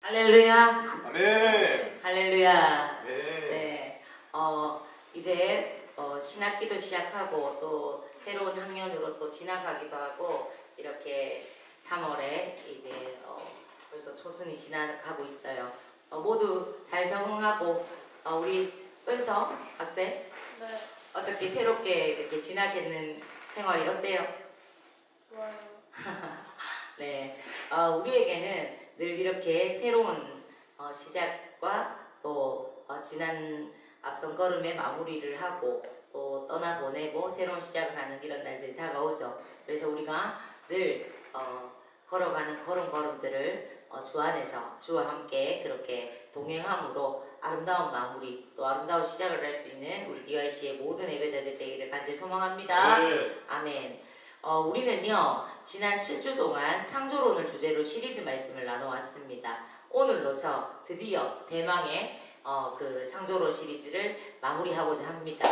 할렐루야. 아멘. 할렐루야. 네. 네. 이제 신학기도 시작하고 또 새로운 학년으로 또 지나가기도 하고 이렇게 3월에 이제 벌써 초순이 지나가고 있어요. 모두 잘 적응하고 우리 은서 학생 네. 어떻게 새롭게 이렇게 지나겠는 생활이 어때요? 좋아요. 네. 우리에게는 늘 이렇게 새로운 시작과 또 지난 앞선 걸음의 마무리를 하고 또 떠나보내고 새로운 시작을 하는 이런 날들이 다가오죠. 그래서 우리가 늘 걸어가는 걸음걸음들을 주 안에서 주와 함께 그렇게 동행함으로 아름다운 마무리 또 아름다운 시작을 할 수 있는 우리 DYC의 모든 예배자들 되기를 간절히 소망합니다. 네. 아멘. 우리는요 지난 7주 동안 창조론을 주제로 시리즈 말씀을 나눠왔습니다. 오늘로서 드디어 대망의 그 창조론 시리즈를 마무리하고자 합니다.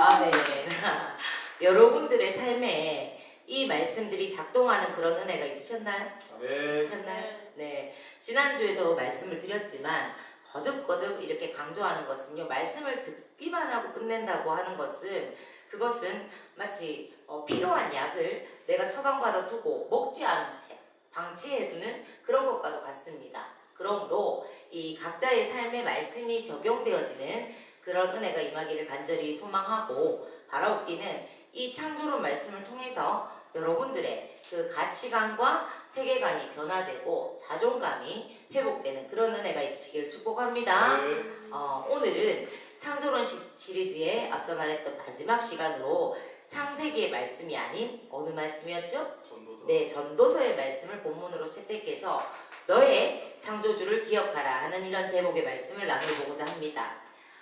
아멘. 여러분들의 삶에 이 말씀들이 작동하는 그런 은혜가 있으셨나요? 아멘. 있으셨나요? 네. 지난주에도 말씀을 드렸지만 거듭거듭 이렇게 강조하는 것은요 말씀을 듣기만 하고 끝낸다고 하는 것은 그것은 마치 필요한 약을 내가 처방받아 두고 먹지 않은 채 방치해두는 그런 것과도 같습니다. 그러므로 이 각자의 삶에 말씀이 적용되어지는 그런 은혜가 임하기를 간절히 소망하고 바라옵기는 이 창조론 말씀을 통해서 여러분들의 그 가치관과 세계관이 변화되고 자존감이 회복되는 그런 은혜가 있으시기를 축복합니다. 네. 오늘은 창조론 시리즈에 앞서 말했던 마지막 시간으로 창세기의 말씀이 아닌 어느 말씀이었죠? 전도서. 네, 전도서의 말씀을 본문으로 채택해서 너의 창조주를 기억하라 하는 이런 제목의 말씀을 나눠보고자 합니다.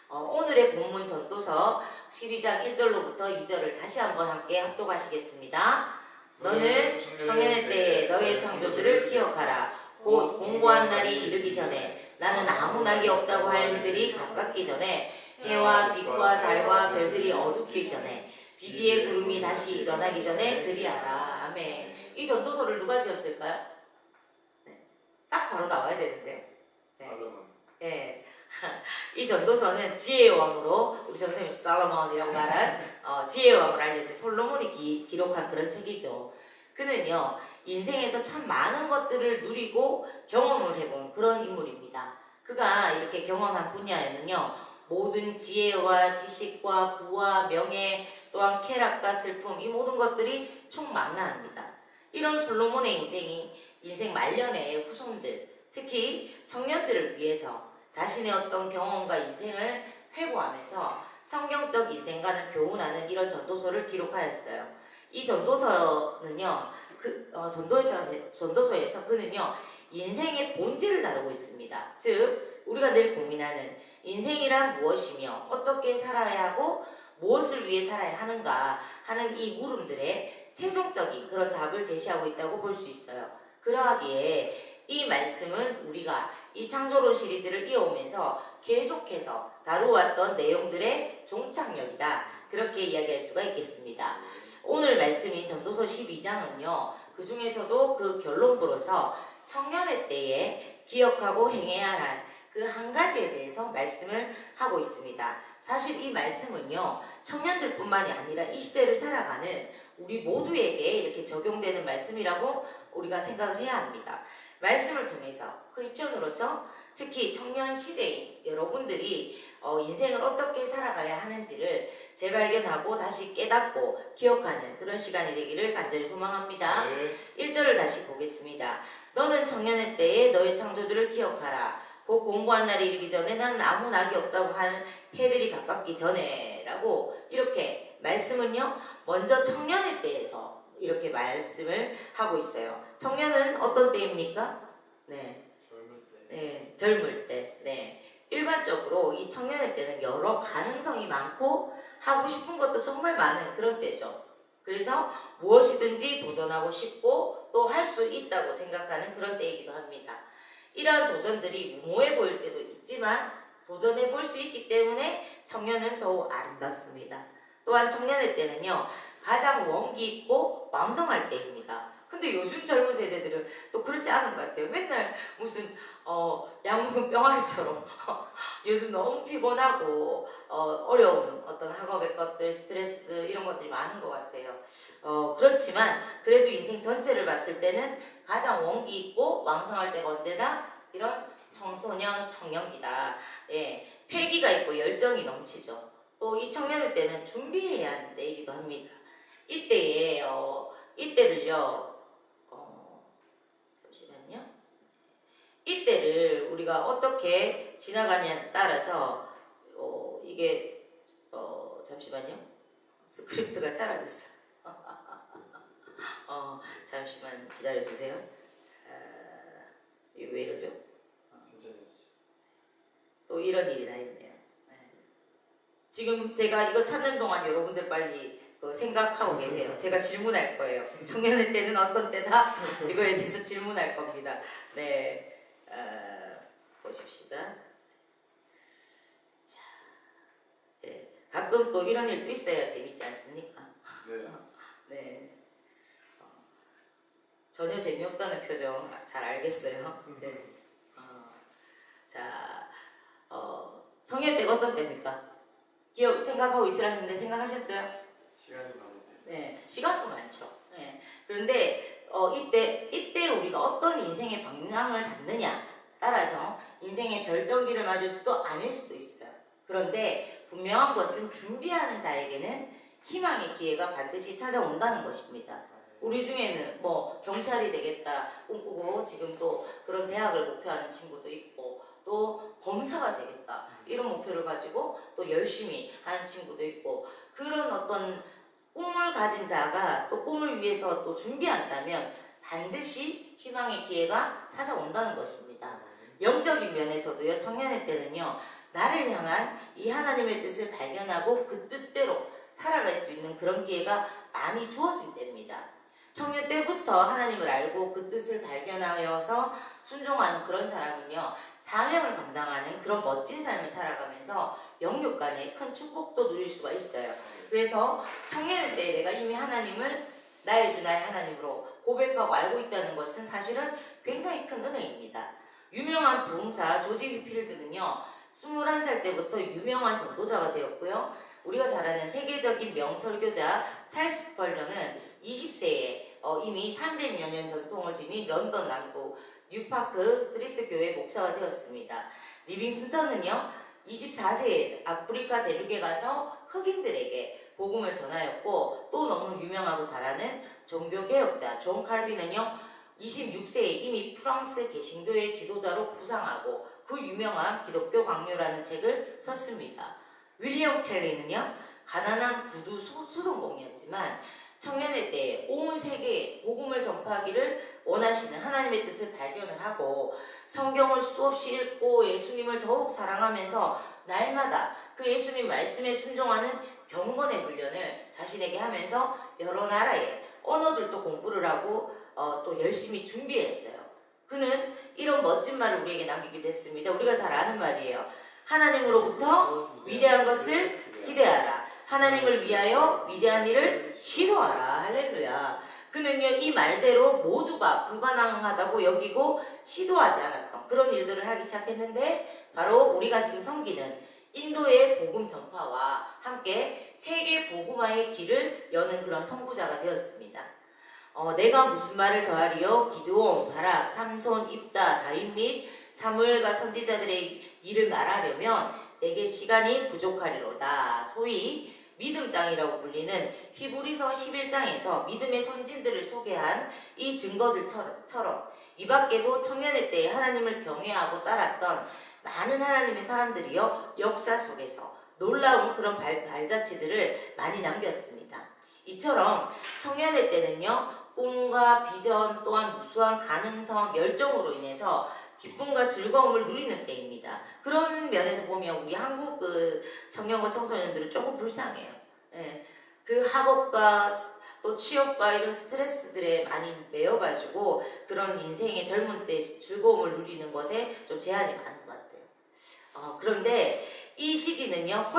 오늘의 본문 전도서 12장 1절로부터 2절을 다시 한번 함께 합독하시겠습니다. 너는 청년의 때에 너의 창조주를 기억하라. 곧 공고한 날이 이르기 전에 나는 아무 낙이 없다고 할 해들이 가깝기 전에 해와 빛과 달과 별들이 어둡기 전에 빛 위에 구름이 다시 일어나기 전에 그리하라. 아멘. 이 전도서를 누가 지었을까요? 네. 딱 바로 나와야 되는데. 네. 살로몬. 네. 이 전도서는 지혜의 왕으로 우리 전도사님이 살로몬이라고 말한 지혜의 왕으로 알려진 솔로몬이 기록한 그런 책이죠. 그는요 인생에서 참 많은 것들을 누리고 경험을 해본 그런 인물입니다. 그가 이렇게 경험한 분야에는요 모든 지혜와 지식과 부와 명예 또한 쾌락과 슬픔 이 모든 것들이 총망라합니다. 이런 솔로몬의 인생 말년의 후손들 특히 청년들을 위해서 자신의 어떤 경험과 인생을 회고하면서 성경적 인생과는 교훈하는 이런 전도서를 기록하였어요. 이 전도서는요, 전도서에서 그는요, 인생의 본질을 다루고 있습니다. 즉, 우리가 늘 고민하는 인생이란 무엇이며 어떻게 살아야 하고 무엇을 위해 살아야 하는가 하는 이 물음들의 최종적인 그런 답을 제시하고 있다고 볼 수 있어요. 그러하기에 이 말씀은 우리가 이 창조론 시리즈를 이어오면서 계속해서 다루어왔던 내용들의 종착역이다. 그렇게 이야기할 수가 있겠습니다. 오늘 말씀인 전도서 12장은요. 그 중에서도 그 결론부로서 청년의 때에 기억하고 행해야 할 그 한 가지에 대해서 말씀을 하고 있습니다. 사실 이 말씀은요. 청년들뿐만이 아니라 이 시대를 살아가는 우리 모두에게 이렇게 적용되는 말씀이라고 우리가 생각을 해야 합니다. 말씀을 통해서 크리스천으로서 특히 청년 시대인 여러분들이 인생을 어떻게 살아가야 하는지를 재발견하고 다시 깨닫고 기억하는 그런 시간이 되기를 간절히 소망합니다. 네. 1절을 다시 보겠습니다. 너는 청년의 때에 너의 창조주를 기억하라. 곧 공고한 날이 이르기 전에 나는 아무 낙이 없다고 할 해들이 가깝기 전에 라고 이렇게 말씀은요 먼저 청년의 때에서 이렇게 말씀을 하고 있어요. 청년은 어떤 때입니까? 네. 젊을 때. 네, 젊을 때. 네. 일반적으로 이 청년의 때는 여러 가능성이 많고 하고 싶은 것도 정말 많은 그런 때죠. 그래서 무엇이든지 도전하고 싶고 또 할 수 있다고 생각하는 그런 때이기도 합니다. 이러한 도전들이 무모해 보일 때도 있지만 도전해 볼 수 있기 때문에 청년은 더욱 아름답습니다. 또한 청년의 때는요 가장 원기 있고 왕성할 때입니다. 근데 요즘 젊은 세대들은 또 그렇지 않은 것 같아요. 맨날 무슨 양복은 병아리처럼 요즘 너무 피곤하고 어려운 어떤 학업의 것들, 스트레스 이런 것들이 많은 것 같아요. 그렇지만 그래도 인생 전체를 봤을 때는 가장 원기 있고 왕성할 때가 언제나 이런 청소년, 청년기다. 예, 패기가 있고 열정이 넘치죠. 또 이 청년의 때는 준비해야 하는 때이기도 합니다. 이때에 이때를요. 잠시만요. 이때를 우리가 어떻게 지나가냐에 따라서 이게 잠시만요. 스크립트가 사라졌어. 잠시만 기다려주세요. 이거 왜 이러죠? 또 이런 일이 다 있네요. 지금 제가 이거 찾는 동안 여러분들 빨리 생각하고 계세요. 제가 질문할 거예요. 청년의 때는 어떤 때다? 이거에 대해서 질문할 겁니다. 네, 보십시다. 자, 네. 가끔 또 이런 일도 있어야 재밌지 않습니까? 네. 네. 전혀 재미없다는 표정 잘 알겠어요. 네. 자, 청년 때가 어떤 때입니까? 생각하고 있으라 했는데 생각하셨어요? 시간이 많은데. 네, 시간도 많죠. 네. 그런데 이때 우리가 어떤 인생의 방향을 잡느냐 따라서 인생의 절정기를 맞을 수도 아닐 수도 있어요. 그런데 분명한 것은 준비하는 자에게는 희망의 기회가 반드시 찾아온다는 것입니다. 우리 중에는 뭐 경찰이 되겠다 꿈꾸고 지금 또 그런 대학을 목표하는 친구도 있고 또 검사가 되겠다 이런 목표를 가지고 또 열심히 하는 친구도 있고 그런 어떤 꿈을 가진 자가 또 꿈을 위해서 또 준비한다면 반드시 희망의 기회가 찾아온다는 것입니다. 영적인 면에서도요, 청년의 때는요, 나를 향한 이 하나님의 뜻을 발견하고 그 뜻대로 살아갈 수 있는 그런 기회가 많이 주어진 때입니다. 청년 때부터 하나님을 알고 그 뜻을 발견하여서 순종하는 그런 사람은요, 사명을 감당하는 그런 멋진 삶을 살아가면서 영육 간에 큰 축복도 누릴 수가 있어요. 그래서 청년의 때에 내가 이미 하나님을 나의 주 나의 하나님으로 고백하고 알고 있다는 것은 사실은 굉장히 큰 은혜입니다. 유명한 부흥사 조지 휘필드는요, 21살 때부터 유명한 전도자가 되었고요. 우리가 잘 아는 세계적인 명설교자 찰스 스펄전은 20세에 이미 300여 년 전통을 지닌 런던 남부 뉴파크 스트리트 교회 목사가 되었습니다. 리빙스턴은요, 24세에 아프리카 대륙에 가서 흑인들에게 복음을 전하였고, 또 너무 유명하고 잘 아는 종교개혁자 존 칼빈은요, 26세에 이미 프랑스 개신교의 지도자로 부상하고 그 유명한 기독교 강요라는 책을 썼습니다. 윌리엄 켈리는요, 가난한 구두 수성공이었지만 청년의 때에 온 세계에 복음을 전파하기를 원하시는 하나님의 뜻을 발견을 하고 성경을 수없이 읽고 예수님을 더욱 사랑하면서 날마다 그 예수님 말씀에 순종하는 경건의 훈련을 자신에게 하면서 여러 나라의 언어들도 공부를 하고 또 열심히 준비했어요. 그는 이런 멋진 말을 우리에게 남기기도 했습니다. 우리가 잘 아는 말이에요. 하나님으로부터 위대한 것을 기대하라. 하나님을 위하여 위대한 일을 시도하라. 할렐루야. 그는요, 이 말대로 모두가 불가능하다고 여기고 시도하지 않았던 그런 일들을 하기 시작했는데, 바로 우리가 지금 섬기는 인도의 복음 전파와 함께 세계 복음화의 길을 여는 그런 선구자가 되었습니다. 내가 무슨 말을 더하리요? 기드온, 바락, 삼손, 입다, 다윗 및 사무엘과 선지자들의 일을 말하려면 내게 시간이 부족하리로다. 소위 믿음장이라고 불리는 히브리서 11장에서 믿음의 선진들을 소개한 이 증거들처럼 이 밖에도 청년의 때에 하나님을 경외하고 따랐던 많은 하나님의 사람들이요, 역사 속에서 놀라운 그런 발자취들을 많이 남겼습니다. 이처럼 청년의 때는요, 꿈과 비전 또한 무수한 가능성, 열정으로 인해서 기쁨과 즐거움을 누리는 때입니다. 그런 면에서 보면 우리 한국 청년과 청소년들은 조금 불쌍해요. 예. 그 학업과 또 취업과 이런 스트레스들에 많이 매여가지고 그런 인생의 젊은 때 즐거움을 누리는 것에 좀 제한이 많은 것 같아요. 그런데 이 시기는요,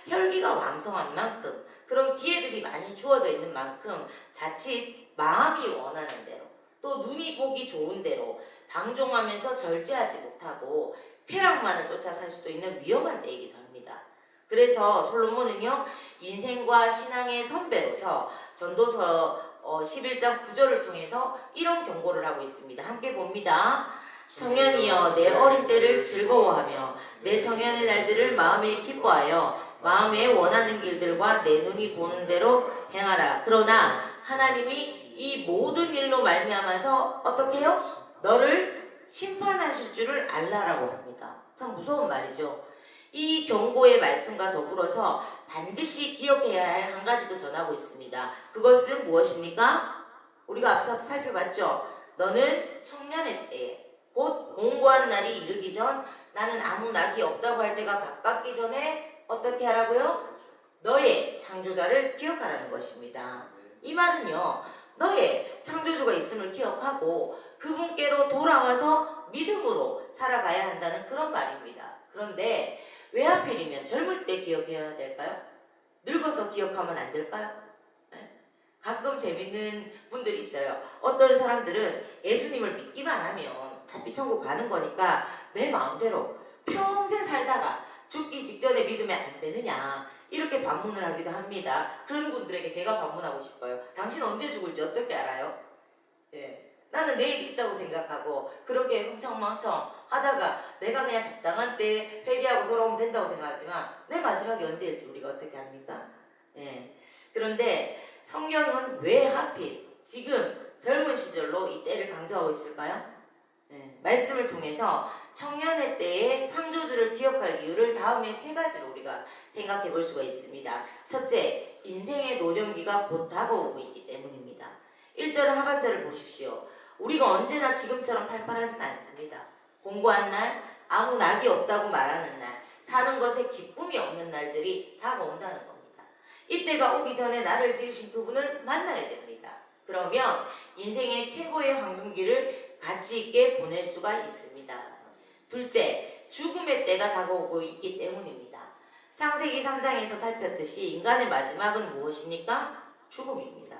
혈기가 왕성한 만큼, 그런 기회들이 많이 주어져 있는 만큼 자칫 마음이 원하는 대로, 또 눈이 보기 좋은 대로 방종하면서 절제하지 못하고 쾌락만을 쫓아 살 수도 있는 위험한 때이기도 합니다. 그래서 솔로몬은요, 인생과 신앙의 선배로서 전도서 11장 9절을 통해서 이런 경고를 하고 있습니다. 함께 봅니다. 청년이여 내 어린 때를 즐거워하며 내 청년의 날들을 마음에 기뻐하여 마음에 원하는 길들과 내 눈이 보는 대로 행하라. 그러나 하나님이 이 모든 일로 말미암아서 어떻게 해요? 너를 심판하실 줄을 알라라고 합니다. 참 무서운 말이죠. 이 경고의 말씀과 더불어서 반드시 기억해야 할 한 가지도 전하고 있습니다. 그것은 무엇입니까? 우리가 앞서 살펴봤죠. 너는 청년의 때에 곧 공고한 날이 이르기 전 나는 아무 낙이 없다고 할 때가 가깝기 전에 어떻게 하라고요? 너의 창조자를 기억하라는 것입니다. 이 말은요, 너의 창조주가 있음을 기억하고 그분께로 돌아와서 믿음으로 살아가야 한다는 그런 말입니다. 그런데 왜 하필이면 젊을 때 기억해야 될까요? 늙어서 기억하면 안 될까요? 네? 가끔 재밌는 분들이 있어요. 어떤 사람들은 예수님을 믿기만 하면 어차피 천국 가는 거니까 내 마음대로 평생 살다가 죽기 직전에 믿으면 안 되느냐, 이렇게 반문을 하기도 합니다. 그런 분들에게 제가 반문하고 싶어요. 당신 언제 죽을지 어떻게 알아요? 예. 나는 내일이 있다고 생각하고 그렇게 흥청망청 하다가 내가 그냥 적당한 때 회개하고 돌아오면 된다고 생각하지만 내 마지막이 언제일지 우리가 어떻게 합니까? 예. 그런데 성경은 왜 하필 지금 젊은 시절로 이 때를 강조하고 있을까요? 예. 말씀을 통해서 청년의 때에 창조주를 기억할 이유를 다음에 세 가지로 우리가 생각해 볼 수가 있습니다. 첫째, 인생의 노년기가 곧 다가오고 있기 때문입니다. 1절 하반절을 보십시오. 우리가 언제나 지금처럼 팔팔하진 않습니다. 공고한 날, 아무 낙이 없다고 말하는 날, 사는 것에 기쁨이 없는 날들이 다가온다는 겁니다. 이때가 오기 전에 나를 지으신 그분을 만나야 됩니다. 그러면 인생의 최고의 황금기를 가치 있게 보낼 수가 있습니다. 둘째, 죽음의 때가 다가오고 있기 때문입니다. 창세기 3장에서 살폈듯이 인간의 마지막은 무엇입니까? 죽음입니다.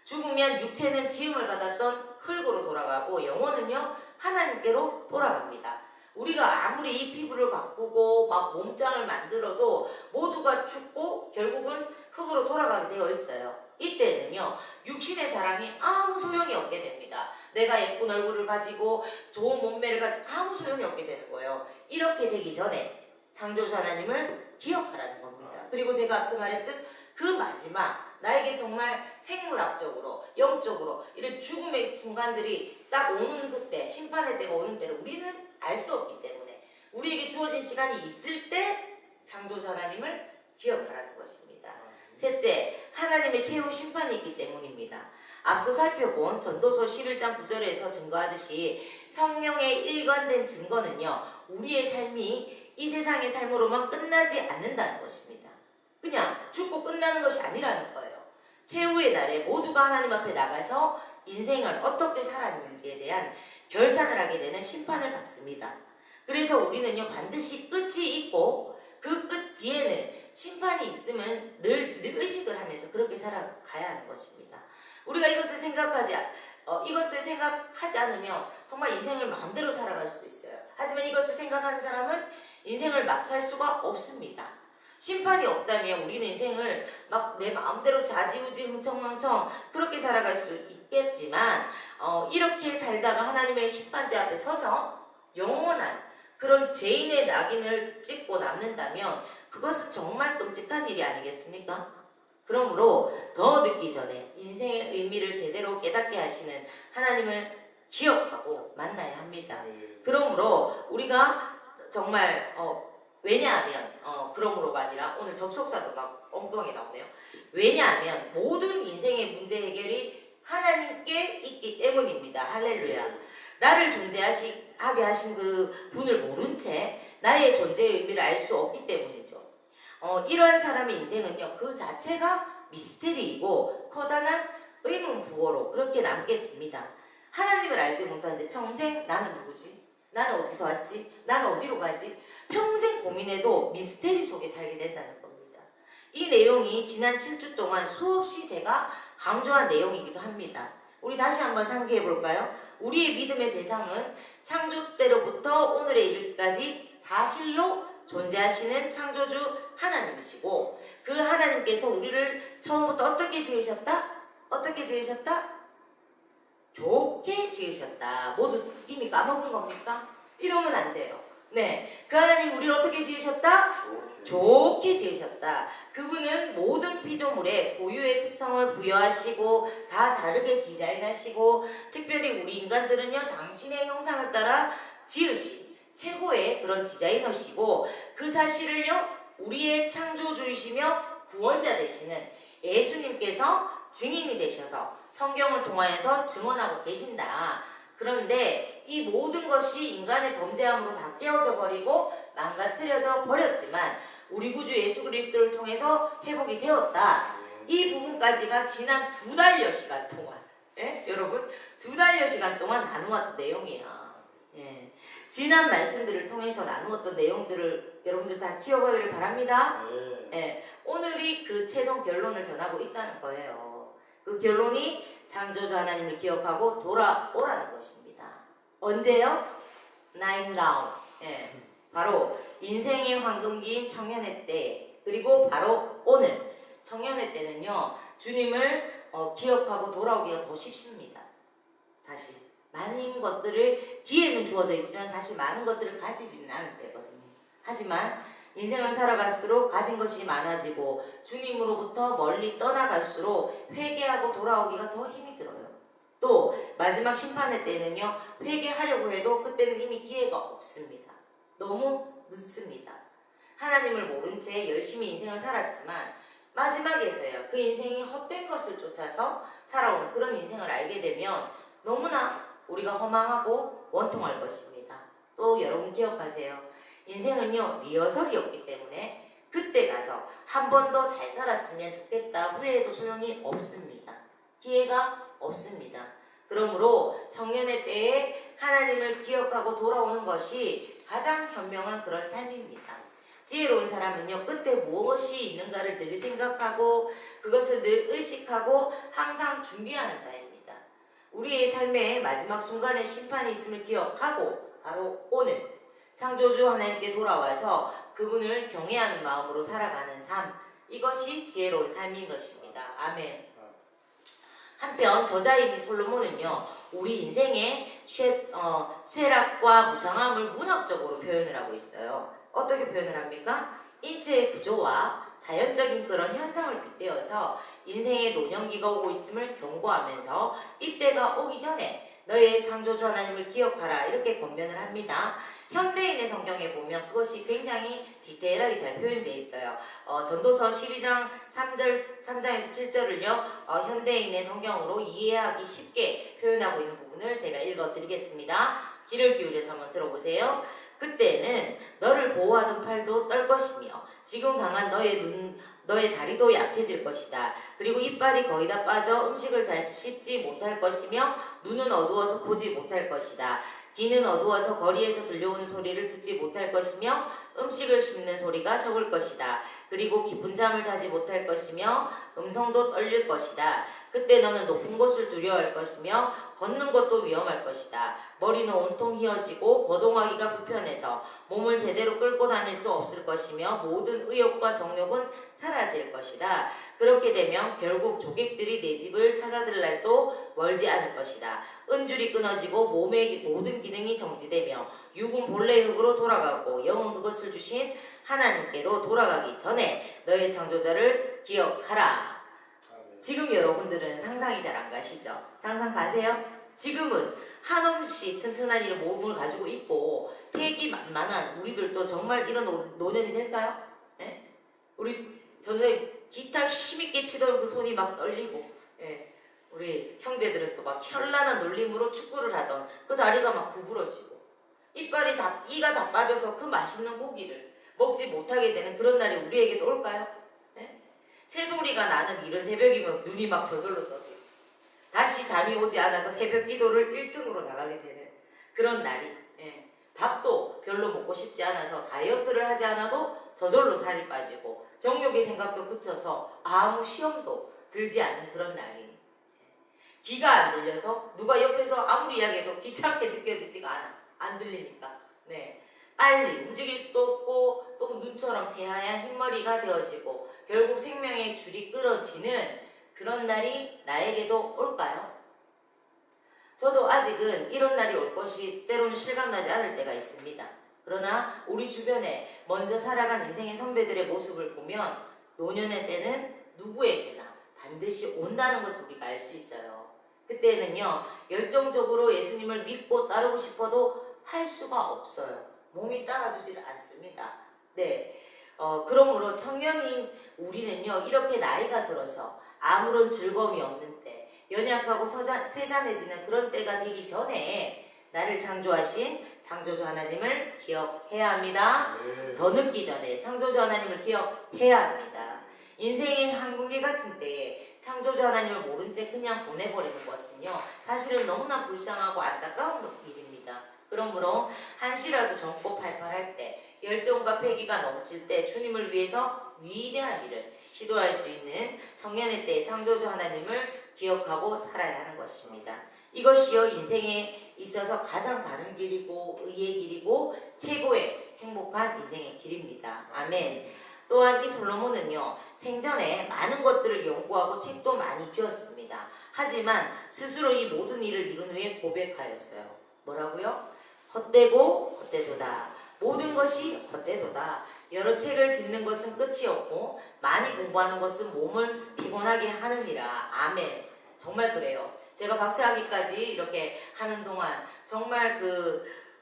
죽으면 육체는 지음을 받았던 흙으로 돌아가고 영혼은요, 하나님께로 돌아갑니다. 우리가 아무리 이 피부를 바꾸고 막 몸짱을 만들어도 모두가 죽고 결국은 흙으로 돌아가게 되어 있어요. 이때는요, 육신의 자랑이 아무 소용이 없게 됩니다. 내가 예쁜 얼굴을 가지고 좋은 몸매를 가지고 아무 소용이 없게 되는 거예요. 이렇게 되기 전에 창조주 하나님을 기억하라는 겁니다. 그리고 제가 앞서 말했듯 그 마지막, 나에게 정말 생물학적으로, 영적으로 이런 죽음의 순간들이 딱 오는 그때, 심판의 때가 오는 때를 우리는 알 수 없기 때문에 우리에게 주어진 시간이 있을 때 창조주 하나님을 기억하라는 것입니다. 셋째, 하나님의 최후 심판이 있기 때문입니다. 앞서 살펴본 전도서 11장 9절에서 증거하듯이 성령의 일관된 증거는요, 우리의 삶이 이 세상의 삶으로만 끝나지 않는다는 것입니다. 그냥 죽고 끝나는 것이 아니라는 거예요. 최후의 날에 모두가 하나님 앞에 나가서 인생을 어떻게 살았는지에 대한 결산을 하게 되는 심판을 받습니다. 그래서 우리는요, 반드시 끝이 있고 그 끝 뒤에는 심판이 있으면 늘 의식을 하면서 그렇게 살아가야 하는 것입니다. 우리가 이것을 생각하지 않으면 정말 인생을 마음대로 살아갈 수도 있어요. 하지만 이것을 생각하는 사람은 인생을 막 살 수가 없습니다. 심판이 없다면 우리는 인생을 막 내 마음대로 좌지우지 흥청망청 그렇게 살아갈 수 있겠지만 이렇게 살다가 하나님의 심판대 앞에 서서 영원한 그런 죄인의 낙인을 찍고 남는다면 그것은 정말 끔찍한 일이 아니겠습니까? 그러므로 더 늦기 전에 인생의 의미를 제대로 깨닫게 하시는 하나님을 기억하고 만나야 합니다. 그러므로 우리가 정말 왜냐하면 그러므로가 아니라 오늘 접속사도 막 엉뚱하게 나오네요. 왜냐하면 모든 인생의 문제 해결이 하나님께 있기 때문입니다. 할렐루야. 나를 존재하게 하신 그 분을 모른 채 나의 존재의 의미를 알 수 없기 때문이죠. 이러한 사람의 인생은요, 그 자체가 미스테리이고 커다란 의문부호로 그렇게 남게 됩니다. 하나님을 알지 못한 채 평생 나는 누구지? 나는 어디서 왔지? 나는 어디로 가지? 평생 고민해도 미스테리 속에 살게 된다는 겁니다. 이 내용이 지난 7주 동안 수없이 제가 강조한 내용이기도 합니다. 우리 다시 한번 상기해 볼까요? 우리의 믿음의 대상은 창조 때로부터 오늘에 이르기까지 사실로 존재하시는 창조주 하나님이시고, 그 하나님께서 우리를 처음부터 어떻게 지으셨다? 어떻게 지으셨다? 좋게 지으셨다. 모두 이미 까먹은 겁니까? 이러면 안 돼요. 네, 그 하나님 우리를 어떻게 지으셨다? 좋게 지으셨다. 그분은 모든 피조물에 고유의 특성을 부여하시고 다 다르게 디자인하시고, 특별히 우리 인간들은요 당신의 형상을 따라 지으신 최고의 그런 디자이너시고, 그 사실을요 우리의 창조주이시며 구원자 되시는 예수님께서 증인이 되셔서 성경을 통하여서 증언하고 계신다. 그런데 이 모든 것이 인간의 범죄함으로 다 깨어져 버리고 망가뜨려져 버렸지만 우리 구주 예수 그리스도를 통해서 회복이 되었다. 이 부분까지가 지난 2달여 시간 동안, 예? 여러분 2달여 시간 동안 나누었던 내용이야. 예. 지난 말씀들을 통해서 나누었던 내용들을 여러분들 다 기억하기를 바랍니다. 예. 오늘이 그 최종 결론을 전하고 있다는 거예요. 그 결론이 창조주 하나님을 기억하고 돌아오라는 것입니다. 언제요? 9 라운드. 예. 바로 인생의 황금기인 청년의 때, 그리고 바로 오늘 청년의 때는요 주님을 기억하고 돌아오기가 더 쉽습니다. 사실 많은 것들을, 기회는 주어져 있지만 사실 많은 것들을 가지지는 않을 때거든요. 하지만 인생을 살아갈수록 가진 것이 많아지고 주님으로부터 멀리 떠나갈수록 회개하고 돌아오기가 더 힘이 들어요. 또 마지막 심판의 때는요 회개하려고 해도 그때는 이미 기회가 없습니다. 너무 늦습니다. 하나님을 모른 채 열심히 인생을 살았지만 마지막에서야 그 인생이 헛된 것을 쫓아서 살아온 그런 인생을 알게 되면 너무나 우리가 허망하고 원통할 것입니다. 또 여러분 기억하세요. 인생은요 리허설이었기 때문에 그때 가서 한 번 더 잘 살았으면 좋겠다 후회해도 소용이 없습니다. 기회가 없습니다. 그러므로 청년의 때에 하나님을 기억하고 돌아오는 것이 가장 현명한 그런 삶입니다. 지혜로운 사람은요 끝에 무엇이 있는가를 늘 생각하고 그것을 늘 의식하고 항상 준비하는 자입니다. 우리의 삶의 마지막 순간에 심판이 있음을 기억하고 바로 오늘 창조주 하나님께 돌아와서 그분을 경외하는 마음으로 살아가는 삶, 이것이 지혜로운 삶인 것입니다. 아멘. 한편 저자이기 솔로몬은요 우리 인생의 쇠락과 무상함을 문학적으로 표현을 하고 있어요. 어떻게 표현을 합니까? 인체의 구조와 자연적인 그런 현상을 빗대어서 인생의 노년기가 오고 있음을 경고하면서 이때가 오기 전에 너의 창조주 하나님을 기억하라 이렇게 권면을 합니다. 현대인의 성경에 보면 그것이 굉장히 디테일하게 잘 표현되어 있어요. 전도서 12장 3장에서 7절을요 현대인의 성경으로 이해하기 쉽게 표현하고 있는 부분을 제가 읽어드리겠습니다. 귀를 기울여서 한번 들어보세요. 그때는 너를 보호하던 팔도 떨 것이며 지금 강한 너의 다리도 약해질 것이다. 그리고 이빨이 거의 다 빠져 음식을 잘 씹지 못할 것이며 눈은 어두워서 보지 못할 것이다. 귀는 어두워서 거리에서 들려오는 소리를 듣지 못할 것이며 음식을 씹는 소리가 적을 것이다. 그리고 깊은 잠을 자지 못할 것이며 음성도 떨릴 것이다. 그때 너는 높은 곳을 두려워할 것이며 걷는 것도 위험할 것이다. 머리는 온통 휘어지고 거동하기가 불편해서 몸을 제대로 끌고 다닐 수 없을 것이며 모든 의욕과 정욕은 사라질 것이다. 그렇게 되면 결국 조객들이 내 집을 찾아들 날도 멀지 않을 것이다. 은줄이 끊어지고 몸의 모든 기능이 정지되며 육은 본래의 흙으로 돌아가고 영은 그것을 주신 하나님께로 돌아가기 전에 너의 창조자를 기억하라. 지금 여러분들은 상상이 잘 안 가시죠? 상상 가세요? 지금은 한없이 튼튼한 이 몸을 가지고 있고 폐기 만만한 우리들도 정말 이런 노년이 될까요? 네? 우리 전에 기타 힘있게 치던 그 손이 막 떨리고, 예. 우리 형제들은 또 막 현란한 놀림으로 축구를 하던 그 다리가 막 구부러지고 이가 다 빠져서 그 맛있는 고기를 먹지 못하게 되는 그런 날이 우리에게도 올까요? 예? 새소리가 나는 이른 새벽이면 눈이 막 저절로 떠지고 다시 잠이 오지 않아서 새벽 기도를 1등으로 나가게 되는 그런 날이, 예. 밥도 별로 먹고 싶지 않아서 다이어트를 하지 않아도 저절로 살이 빠지고 정욕의 생각도 그쳐서 아무 시험도 들지 않는 그런 날이, 귀가 안 들려서 누가 옆에서 아무리 이야기해도 귀찮게 느껴지지가 않아. 안 들리니까. 네. 빨리 움직일 수도 없고 또 눈처럼 새하얀 흰머리가 되어지고 결국 생명의 줄이 끊어지는 그런 날이 나에게도 올까요? 저도 아직은 이런 날이 올 것이 때로는 실감나지 않을 때가 있습니다. 그러나 우리 주변에 먼저 살아간 인생의 선배들의 모습을 보면 노년의 때는 누구에게나 반드시 온다는 것을 우리가 알 수 있어요. 그때는요, 열정적으로 예수님을 믿고 따르고 싶어도 할 수가 없어요. 몸이 따라주지를 않습니다. 네, 그러므로 청년인 우리는요, 이렇게 나이가 들어서 아무런 즐거움이 없는 때, 연약하고 쇠잔해지는 그런 때가 되기 전에 나를 창조하신 창조주 하나님을 기억해야 합니다. 더 늦기 전에 창조주 하나님을 기억해야 합니다. 인생의 한국리 같은 때에 창조주 하나님을 모른 채 그냥 보내버리는 것은요, 사실은 너무나 불쌍하고 안타까운 일입니다. 그러므로 한시라도 젊고 팔팔할 때, 열정과 패기가 넘칠 때 주님을 위해서 위대한 일을 시도할 수 있는 청년의 때 창조주 하나님을 기억하고 살아야 하는 것입니다. 이것이요, 인생에 있어서 가장 바른 길이고 의의 길이고 최고의 행복한 인생의 길입니다. 아멘. 또한 이 솔로몬은요, 생전에 많은 것들을 연구하고 책도 많이 지었습니다. 하지만 스스로 이 모든 일을 이룬 후에 고백하였어요. 뭐라고요? 헛되고 헛되도다. 모든 것이 헛되도다. 여러 책을 짓는 것은 끝이 없고 많이 공부하는 것은 몸을 피곤하게 하느니라. 아멘. 정말 그래요. 제가 박사학위까지 이렇게 하는 동안 정말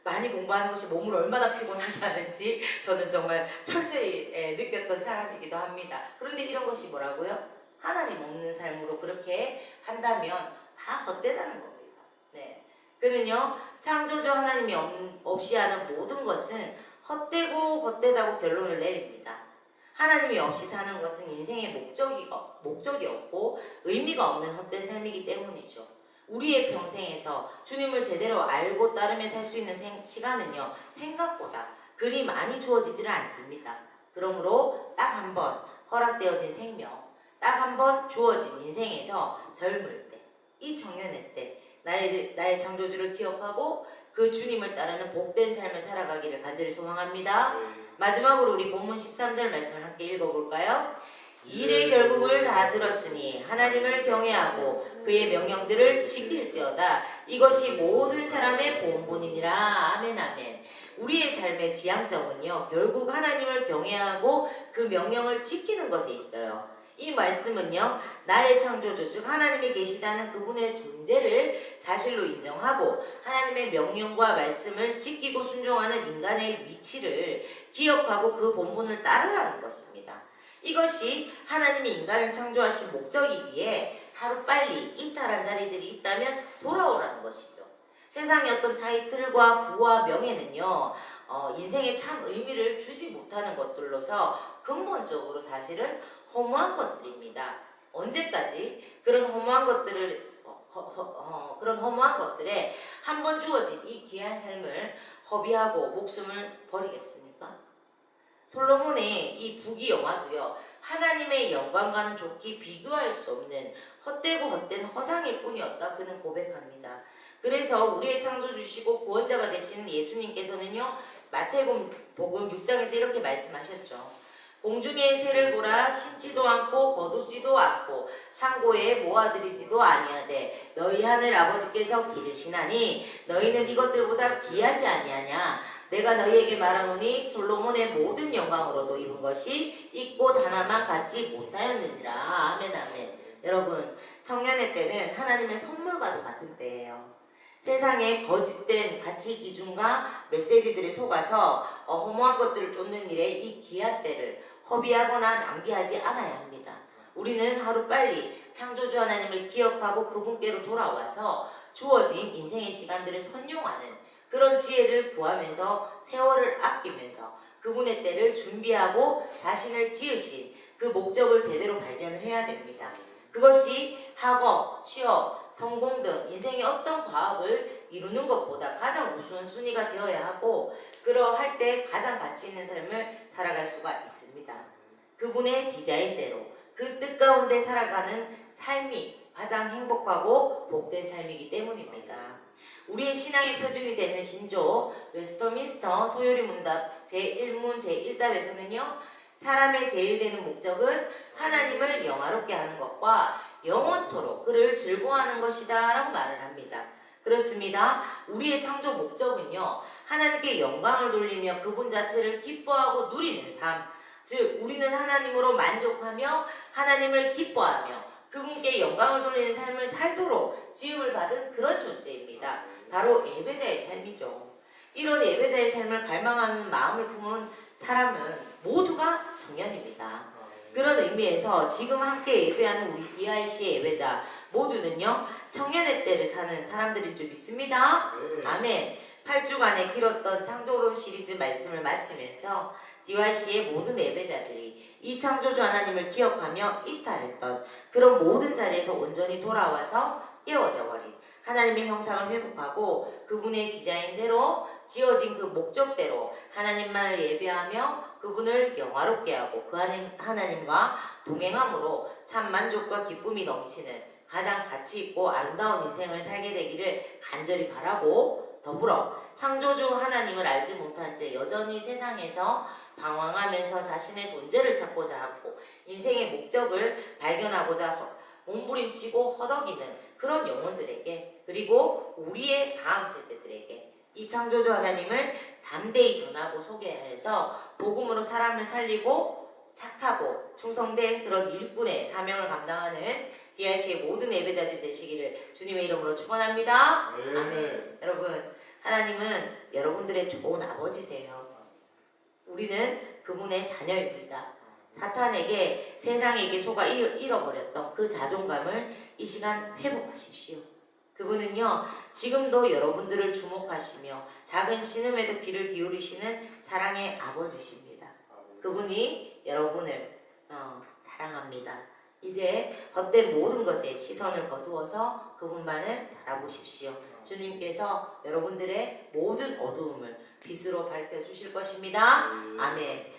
많이 공부하는 것이 몸을 얼마나 피곤하게 하는지 저는 정말 철저히 느꼈던 사람이기도 합니다. 그런데 이런 것이 뭐라고요? 하나님 없는 삶으로 그렇게 한다면 다 헛되다는 겁니다. 네. 그는요, 창조주 하나님이 없이 하는 모든 것은 헛되고 헛되다고 결론을 내립니다. 하나님이 없이 사는 것은 인생의 목적이 없고 의미가 없는 헛된 삶이기 때문이죠. 우리의 평생에서 주님을 제대로 알고 따르며 살 수 있는 시간은요, 생각보다 그리 많이 주어지지를 않습니다. 그러므로 딱 한 번 허락되어진 생명, 딱 한 번 주어진 인생에서 젊을 때, 이 청년의 때 나의 창조주를 기억하고 그 주님을 따르는 복된 삶을 살아가기를 간절히 소망합니다. 마지막으로 우리 본문 13절 말씀을 함께 읽어볼까요? 일의 결국을 다 들었으니 하나님을 경외하고 그의 명령들을 지킬지어다. 이것이 모든 사람의 본분이니라. 아멘 아멘. 우리의 삶의 지향점은요, 결국 하나님을 경외하고 그 명령을 지키는 것에 있어요. 이 말씀은요, 나의 창조주 즉 하나님이 계시다는 그분의 존재를 사실로 인정하고 하나님의 명령과 말씀을 지키고 순종하는 인간의 위치를 기억하고 그 본분을 따르라는 것입니다. 이것이 하나님이 인간을 창조하신 목적이기에 하루빨리 이탈한 자리들이 있다면 돌아오라는 것이죠. 세상의 어떤 타이틀과 부와 명예는요, 인생에 참 의미를 주지 못하는 것들로서 근본적으로 사실은 허무한 것들입니다. 언제까지 그런 허무한 것들에 한 번 주어진 이 귀한 삶을 허비하고 목숨을 버리겠습니까? 솔로몬의 이 부귀영화도요, 하나님의 영광과는 좋게 비교할 수 없는 헛되고 헛된 허상일 뿐이었다 그는 고백합니다. 그래서 우리의 창조주시고 구원자가 되시는 예수님께서는요, 마태복음 6장에서 이렇게 말씀하셨죠. 공중의 새를 보라. 심지도 않고 거두지도 않고 창고에 모아들이지도 아니하되 너희 하늘 아버지께서 기르시나니 너희는 이것들보다 귀하지 아니하냐. 내가 너희에게 말하노니 솔로몬의 모든 영광으로도 입은 것이 있고 하나만 갖지 못하였느니라. 아멘 아멘. 여러분, 청년의 때는 하나님의 선물과도 같은 때예요. 세상의 거짓된 가치 기준과 메시지들을 속아서 허무한 것들을 쫓는 일에 이 귀한 때를 허비하거나 낭비하지 않아야 합니다. 우리는 하루빨리 창조주 하나님을 기억하고 그분께로 돌아와서 주어진 인생의 시간들을 선용하는 그런 지혜를 구하면서 세월을 아끼면서 그분의 때를 준비하고 자신을 지으신 그 목적을 제대로 발견을 해야 됩니다. 그것이 학업, 취업, 성공 등 인생의 어떤 과업을 이루는 것보다 가장 우선순위가 되어야 하고 그러할 때 가장 가치 있는 삶을 살아갈 수가 있습니다. 그분의 디자인대로 그 뜻 가운데 살아가는 삶이 가장 행복하고 복된 삶이기 때문입니다. 우리의 신앙의 표준이 되는 신조 웨스터민스터 소요리 문답 제1문 제1답에서는요. 사람의 제일 되는 목적은 하나님을 영화롭게 하는 것과 영원토록 그를 즐거워하는 것이다 라고 말을 합니다. 그렇습니다. 우리의 창조 목적은요. 하나님께 영광을 돌리며 그분 자체를 기뻐하고 누리는 삶, 즉 우리는 하나님으로 만족하며 하나님을 기뻐하며 그분께 영광을 돌리는 삶을 살도록 지음을 받은 그런 존재입니다. 바로 예배자의 삶이죠. 이런 예배자의 삶을 갈망하는 마음을 품은 사람은 모두가 청년입니다. 그런 의미에서 지금 함께 예배하는 우리 DIC의 예배자 모두는요. 청년의 때를 사는 사람들인 줄 믿습니다. 아멘. 8주간의 길었던 창조론 시리즈 말씀을 마치면서 DIC의 모든 예배자들이 이 창조주 하나님을 기억하며 이탈했던 그런 모든 자리에서 온전히 돌아와서 깨워져 버린 하나님의 형상을 회복하고 그분의 디자인대로 지어진 그 목적대로 하나님만을 예배하며 그분을 영화롭게 하고 그 하나님과 동행함으로 참 만족과 기쁨이 넘치는 가장 가치있고 아름다운 인생을 살게 되기를 간절히 바라고 더불어 창조주 하나님을 알지 못한 채 여전히 세상에서 방황하면서 자신의 존재를 찾고자 하고 인생의 목적을 발견하고자 몸부림치고 허덕이는 그런 영혼들에게 그리고 우리의 다음 세대들에게 이 창조주 하나님을 담대히 전하고 소개해서 복음으로 사람을 살리고 착하고 충성된 그런 일꾼의 사명을 감당하는 DIC의 모든 예배자들이 되시기를 주님의 이름으로 축원합니다. 아멘. 여러분, 하나님은 여러분들의 좋은 아버지세요. 우리는 그분의 자녀입니다. 사탄에게 세상에게 속아 잃어버렸던 그 자존감을 이 시간 회복하십시오. 그분은요 지금도 여러분들을 주목하시며 작은 신음에도 귀를 기울이시는 사랑의 아버지십니다. 그분이 여러분을 사랑합니다. 이제 헛된 모든 것에 시선을 거두어서 그분만을 바라보십시오. 주님께서 여러분들의 모든 어두움을 빛으로 밝혀주실 것입니다. 아멘.